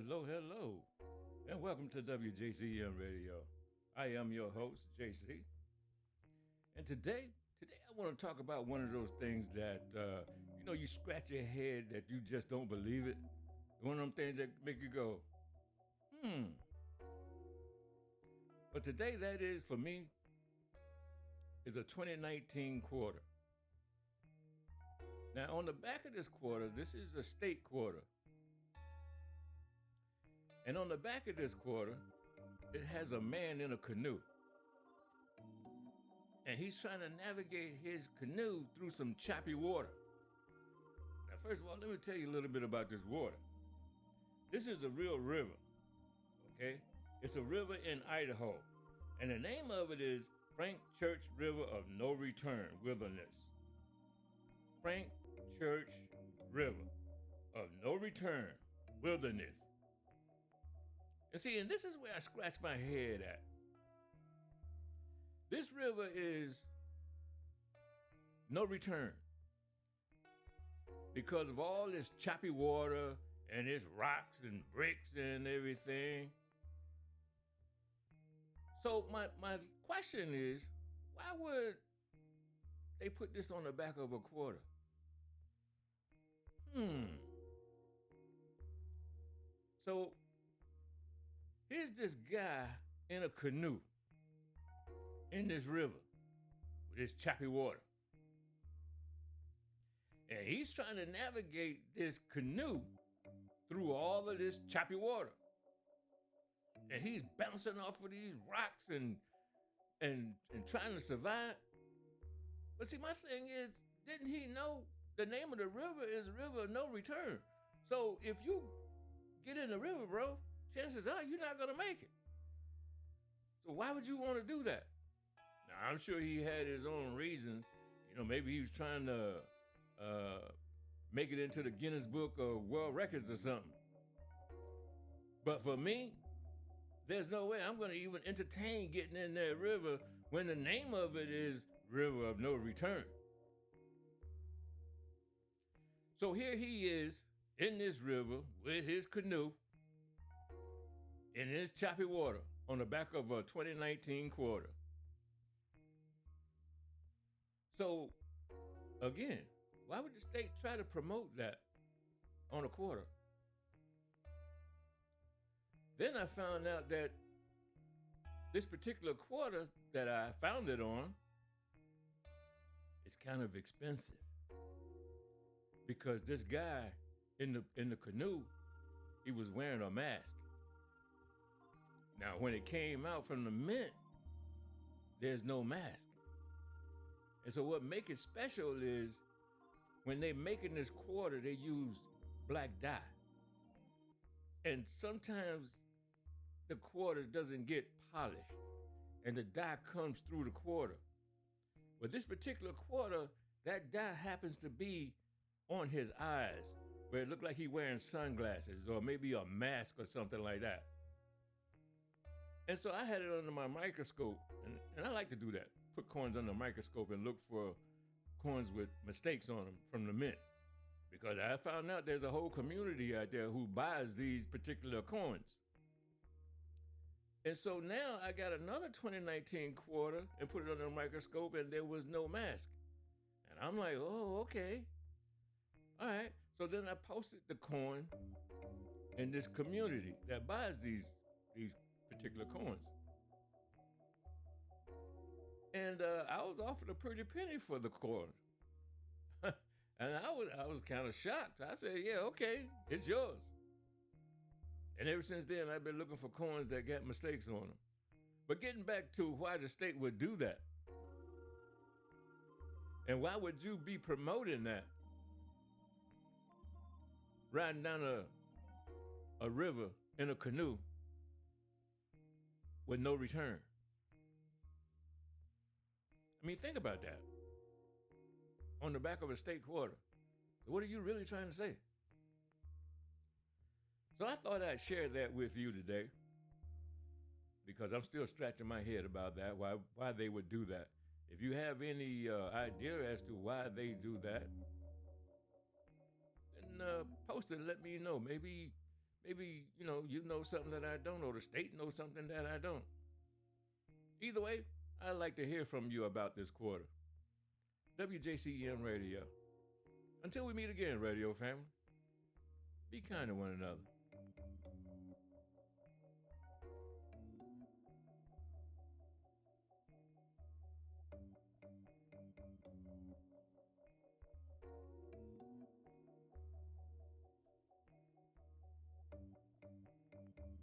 hello, and welcome to WJCM Radio. I am your host, JC, and today I want to talk about one of those things that, you scratch your head that you just don't believe it. One of them things that make you go, But today, that is, for me, is a 2019 quarter. Now, on the back of this quarter, this is a state quarter. And on the back of this quarter, it has a man in a canoe. And he's trying to navigate his canoe through some choppy water. Now, first of all, let me tell you a little bit about this water. This is a real river, okay? It's a river in Idaho. And the name of it is Frank Church River of No Return Wilderness. Frank Church River of No Return Wilderness. And see, and this is where I scratch my head at. This river is no return because of all this choppy water and its rocks and bricks and everything. So my question is, why would they put this on the back of a quarter? So here's this guy in a canoe in this river with this choppy water. And he's trying to navigate this canoe through all of this choppy water. And he's bouncing off of these rocks and trying to survive. But see, my thing is, didn't he know the name of the river is River of No Return? So if you get in the river, bro, chances are you're not gonna make it. So why would you want to do that? Now, I'm sure he had his own reasons. Maybe he was trying to make it into the Guinness Book of World Records or something. But for me, there's no way I'm gonna even entertain getting in that river when the name of it is River of No Return. So here he is in this river with his canoe in his choppy water on the back of a 2019 quarter. So, again, why would the state try to promote that on a quarter? Then I found out that this particular quarter that I found it on is kind of expensive because this guy in the canoe, he was wearing a mask. Now, when it came out from the mint, there's no mask. And so what makes it special is when they making this quarter, they use black dye. And sometimes the quarter doesn't get polished and the dye comes through the quarter. But this particular quarter, that dye happens to be on his eyes, where it looked like he wearing sunglasses or maybe a mask or something like that. And so I had it under my microscope, and I like to do that. Put coins under the microscope and look for coins with mistakes on them from the mint. Because I found out there's a whole community out there who buys these particular coins. And so now I got another 2019 quarter and put it under the microscope and there was no mask. And I'm like, oh, okay. All right. So then I posted the coin in this community that buys these particular coins. And I was offered a pretty penny for the coin. And I was kind of shocked. I said, yeah, okay, it's yours. And ever since then, I've been looking for coins that got mistakes on them. But getting back to why the state would do that, and why would you be promoting that? Riding down a river in a canoe with no return. I mean, think about that. On the back of a state quarter. So what are you really trying to say? So I thought I'd share that with you today because I'm still scratching my head about that, why they would do that. If you have any idea as to why they do that, then post it and let me know. Maybe Maybe, you know something that I don't, or the state knows something that I don't. Either way, I'd like to hear from you about this quarter. WJCM Radio. Until we meet again, radio family, be kind to one another.